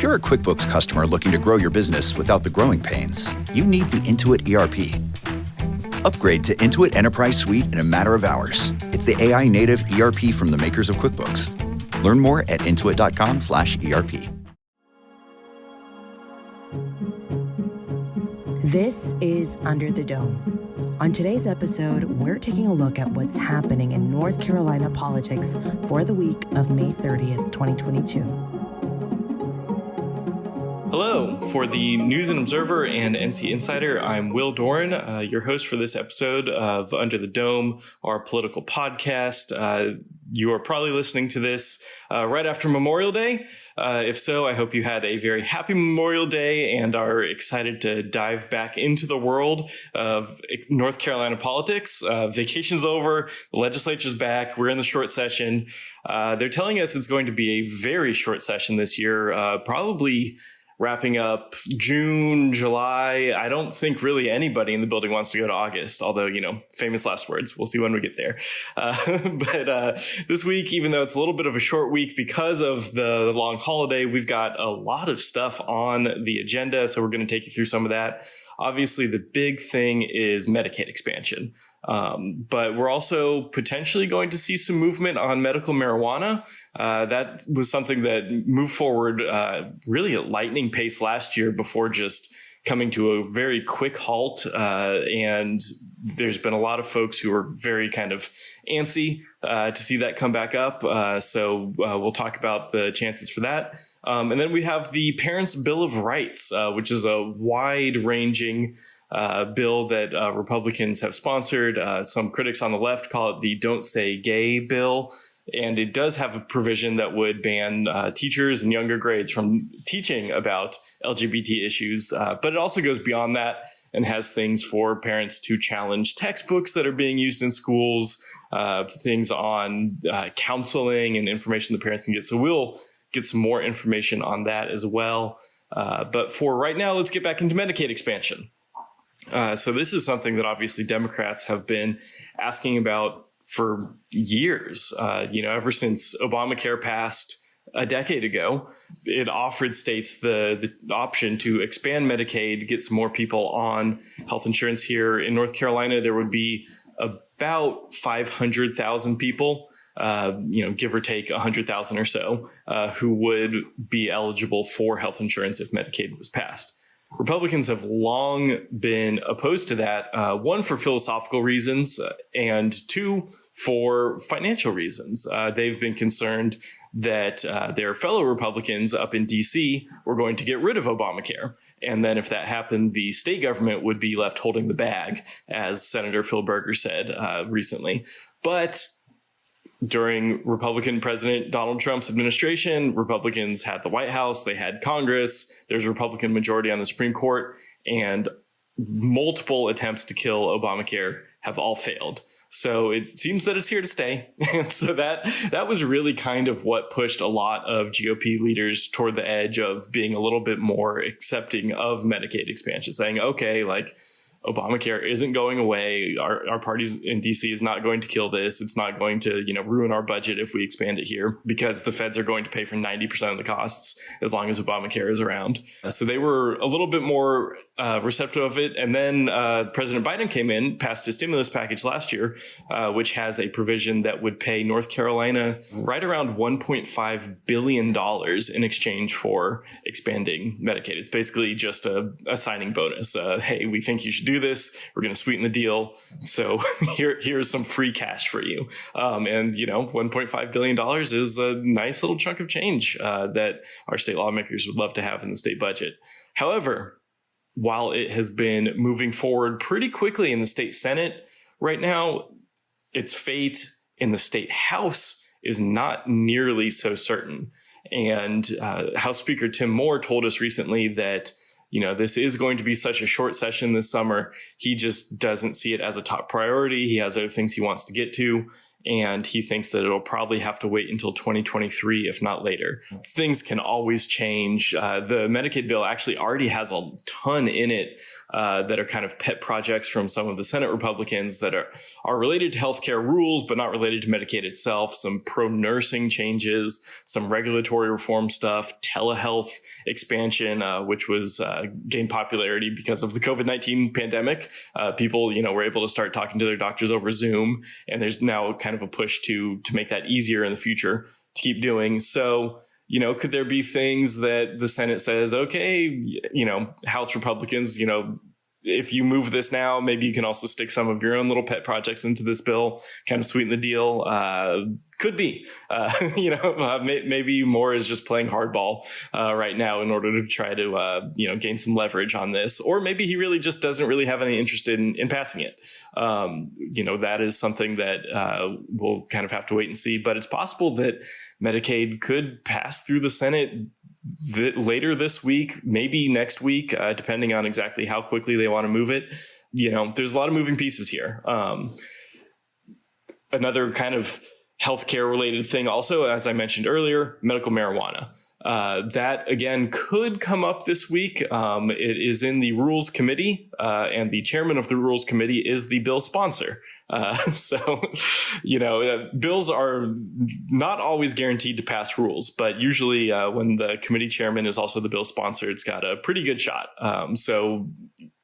you're a QuickBooks customer looking to grow your business without the growing pains, you need the Intuit ERP. Upgrade to Intuit Enterprise Suite in a matter of hours. It's the AI-native ERP from the makers of QuickBooks. Learn more at intuit.com/ERP. This is Under the Dome. On today's episode, we're taking a look at what's happening in North Carolina politics for the week of May 30th, 2022. Hello. For the News and Observer and NC Insider, I'm Will Doran, your host for this episode of Under the Dome, our political podcast. You are probably listening to this right after Memorial Day. If so, I hope you had a very happy Memorial Day and are excited to dive back into the world of North Carolina politics. Vacation's over. The legislature's back. We're in the short session. They're telling us it's going to be a very short session this year, probably wrapping up June, July. I don't think really anybody in the building wants to go to August, although, famous last words. We'll see when we get there. But this week, even though it's a little bit of a short week because of the long holiday, we've got a lot of stuff on the agenda. So we're going to take you through some of that. Obviously, the big thing is Medicaid expansion. But we're also potentially going to see some movement on medical marijuana. That was something that moved forward really at lightning pace last year before just coming to a very quick halt. And there's been a lot of folks who are very kind of antsy to see that come back up. So we'll talk about the chances for that. And then we have the Parents' Bill of Rights, which is a wide-ranging bill that Republicans have sponsored. Some critics on the left call it the Don't Say Gay bill. And it does have a provision that would ban teachers in younger grades from teaching about LGBT issues. But it also goes beyond that and has things for parents to challenge textbooks that are being used in schools, things on counseling and information the parents can get. So we'll get some more information on that as well. But for right now, let's get back into Medicaid expansion. So this is something that obviously Democrats have been asking about for years. Ever since Obamacare passed a decade ago, it offered states the option to expand Medicaid, get some more people on health insurance here. In North Carolina, there would be about 500,000 people, give or take 100,000 or so, who would be eligible for health insurance if Medicaid was passed. Republicans have long been opposed to that, one, for philosophical reasons, and two, for financial reasons. They've been concerned that their fellow Republicans up in D.C. were going to get rid of Obamacare. And then if that happened, the state government would be left holding the bag, as Senator Phil Berger said recently. But during Republican President Donald Trump's administration, Republicans had the White House, they had Congress, there's a Republican majority on the Supreme Court, and multiple attempts to kill Obamacare have all failed. So it seems that it's here to stay. And so that was really kind of what pushed a lot of GOP leaders toward the edge of being a little bit more accepting of Medicaid expansion, saying, okay, Obamacare isn't going away. Our parties in DC is not going to kill this. It's not going to, ruin our budget if we expand it here, because the feds are going to pay for 90% of the costs as long as Obamacare is around. So they were a little bit more receptive of it. And then President Biden came in, passed his stimulus package last year, which has a provision that would pay North Carolina right around $1.5 billion in exchange for expanding Medicaid. It's basically just a signing bonus. Hey, we think you should do this. We're going to sweeten the deal. So here's some free cash for you. And $1.5 billion is a nice little chunk of change that our state lawmakers would love to have in the state budget. However, while it has been moving forward pretty quickly in the state Senate right now, its fate in the state House is not nearly so certain. And House Speaker Tim Moore told us recently that this is going to be such a short session this summer. He just doesn't see it as a top priority. He has other things he wants to get to. and he thinks that it'll probably have to wait until 2023, if not later. Things can always change. The Medicaid bill actually already has a ton in it that are kind of pet projects from some of the Senate Republicans that are related to healthcare rules, but not related to Medicaid itself. Some pro-nursing changes, some regulatory reform stuff, telehealth expansion, which was gained popularity because of the COVID-19 pandemic. People, were able to start talking to their doctors over Zoom, and there's now kind of a push to make that easier in the future to keep doing. So, could there be things that the Senate says, okay, House Republicans, if you move this now, maybe you can also stick some of your own little pet projects into this bill, kind of sweeten the deal. Could be, maybe more is just playing hardball right now in order to try to, gain some leverage on this. Or maybe he really just doesn't really have any interest in passing it. That is something that we'll kind of have to wait and see. But it's possible that Medicaid could pass through the Senate later this week, maybe next week, depending on exactly how quickly they want to move it. There's a lot of moving pieces here. Another kind of healthcare related thing also, as I mentioned earlier, medical marijuana. That, again, could come up this week. It is in the Rules Committee, and the chairman of the Rules Committee is the bill sponsor. Bills are not always guaranteed to pass rules, but usually when the committee chairman is also the bill sponsor, it's got a pretty good shot. So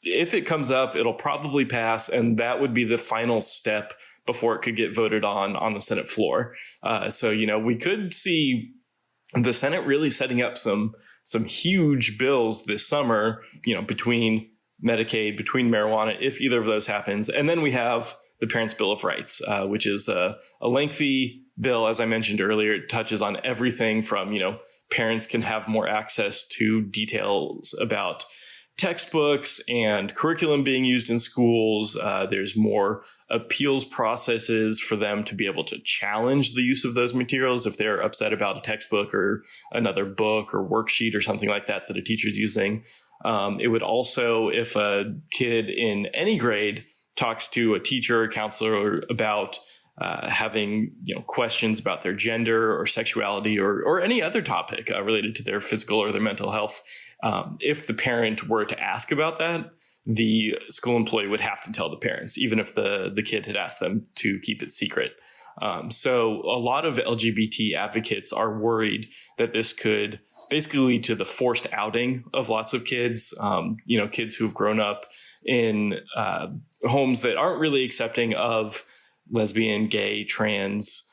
if it comes up, it'll probably pass, and that would be the final step before it could get voted on the Senate floor. We could see the Senate really setting up some huge bills this summer, between Medicaid, between marijuana, if either of those happens. And then we have the Parents' Bill of Rights, which is a lengthy bill. As I mentioned earlier, it touches on everything from, parents can have more access to details about textbooks and curriculum being used in schools. There's more appeals processes for them to be able to challenge the use of those materials if they're upset about a textbook or another book or worksheet or something like that a teacher's using. It would also, if a kid in any grade talks to a teacher or counselor about having questions about their gender or sexuality or any other topic related to their physical or their mental health, if the parent were to ask about that, the school employee would have to tell the parents, even if the kid had asked them to keep it secret. So a lot of LGBT advocates are worried that this could basically lead to the forced outing of lots of kids, kids who've grown up in homes that aren't really accepting of lesbian, gay, trans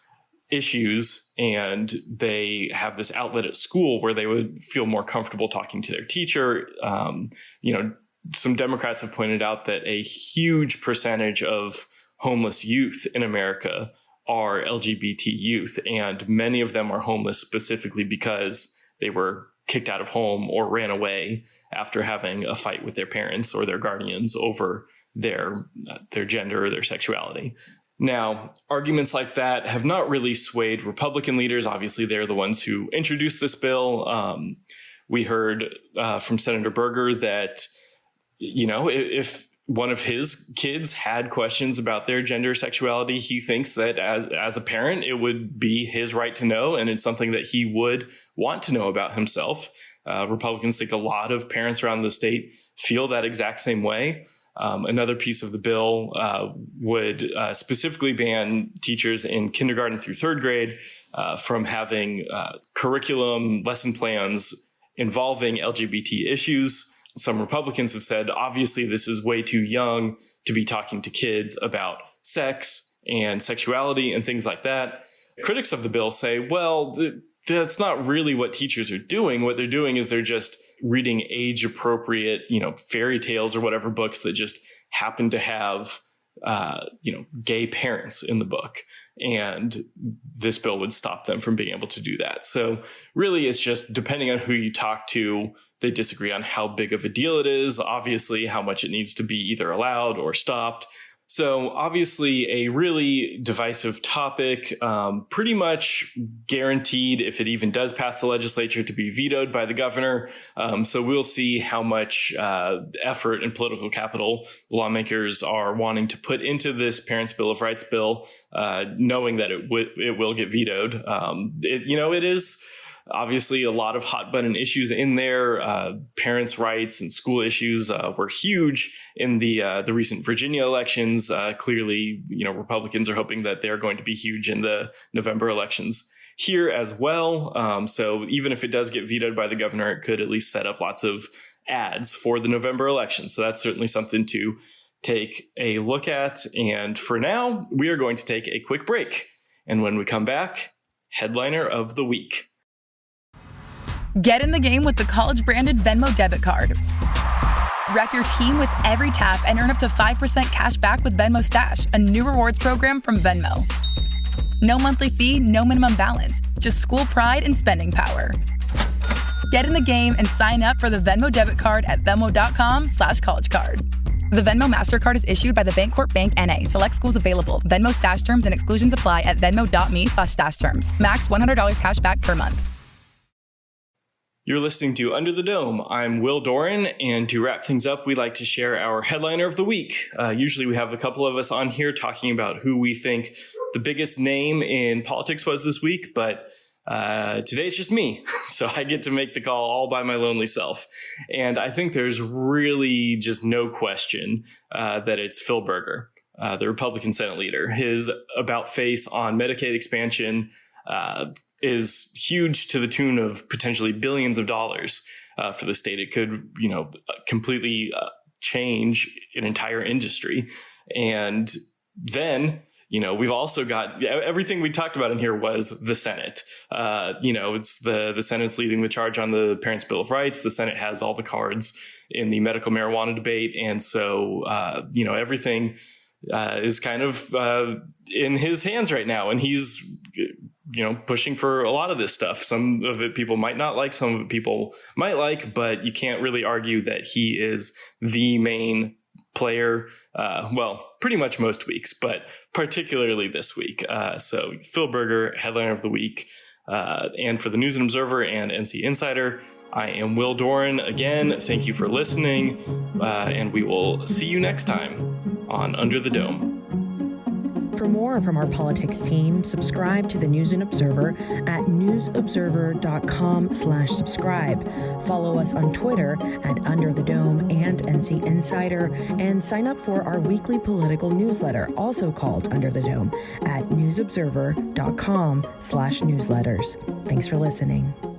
issues, and they have this outlet at school where they would feel more comfortable talking to their teacher. Some Democrats have pointed out that a huge percentage of homeless youth in America are LGBT youth, and many of them are homeless specifically because they were kicked out of home or ran away after having a fight with their parents or their guardians over their gender or their sexuality. Now, arguments like that have not really swayed Republican leaders. Obviously, they're the ones who introduced this bill. We heard from Senator Berger that, if one of his kids had questions about their gender sexuality, he thinks that as a parent, it would be his right to know, and it's something that he would want to know about himself. Republicans think a lot of parents around the state feel that exact same way. Another piece of the bill would specifically ban teachers in kindergarten through third grade from having curriculum lesson plans involving LGBT issues. Some Republicans have said, obviously, this is way too young to be talking to kids about sex and sexuality and things like that. Critics of the bill say, well, that's not really what teachers are doing. What they're doing is they're just reading age appropriate, fairy tales or whatever books that just happen to have, gay parents in the book. And this bill would stop them from being able to do that. So really, it's just depending on who you talk to, they disagree on how big of a deal it is, obviously, how much it needs to be either allowed or stopped. So obviously a really divisive topic, pretty much guaranteed, if it even does pass the legislature, to be vetoed by the governor. So we'll see how much effort and political capital the lawmakers are wanting to put into this Parents' Bill of Rights bill, knowing that it will get vetoed. It is obviously a lot of hot button issues in there. Parents' rights and school issues were huge in the recent Virginia elections. Clearly, Republicans are hoping that they're going to be huge in the November elections here as well. So even if it does get vetoed by the governor, it could at least set up lots of ads for the November election. So that's certainly something to take a look at. And for now, we are going to take a quick break. And when we come back, headliner of the week. Get in the game with the college-branded Venmo debit card. Wreck your team with every tap and earn up to 5% cash back with Venmo Stash, a new rewards program from Venmo. No monthly fee, no minimum balance, just school pride and spending power. Get in the game and sign up for the Venmo debit card at venmo.com/collegecard. The Venmo MasterCard is issued by the Bancorp Bank N.A. Select schools available. Venmo Stash terms and exclusions apply at venmo.me/stash terms. Max $100 cash back per month. You're listening to Under the Dome. I'm Will Doran, and to wrap things up, we like to share our headliner of the week. Usually we have a couple of us on here talking about who we think the biggest name in politics was this week, but today it's just me, so I get to make the call all by my lonely self. And I think there's really just no question that it's Phil Berger, the Republican Senate leader. His about-face on Medicaid expansion is huge, to the tune of potentially billions of dollars for the state. It could, completely change an entire industry. And then, we've also got everything we talked about in here was the Senate. It's the Senate's leading the charge on the Parents' Bill of Rights. The Senate has all the cards in the medical marijuana debate. And so, everything is kind of in his hands right now. And he's pushing for a lot of this stuff. Some of it people might not like, some of it people might like, but you can't really argue that he is the main player. Pretty much most weeks, but particularly this week. So Phil Berger, headliner of the week. And for the News and Observer and NC Insider, I am Will Doran. Again, thank you for listening. And we will see you next time on Under the Dome. For more from our politics team, subscribe to the News and Observer at newsobserver.com/subscribe. Follow us on Twitter at Under the Dome and NC Insider, and sign up for our weekly political newsletter, also called Under the Dome, at newsobserver.com/newsletters. Thanks for listening.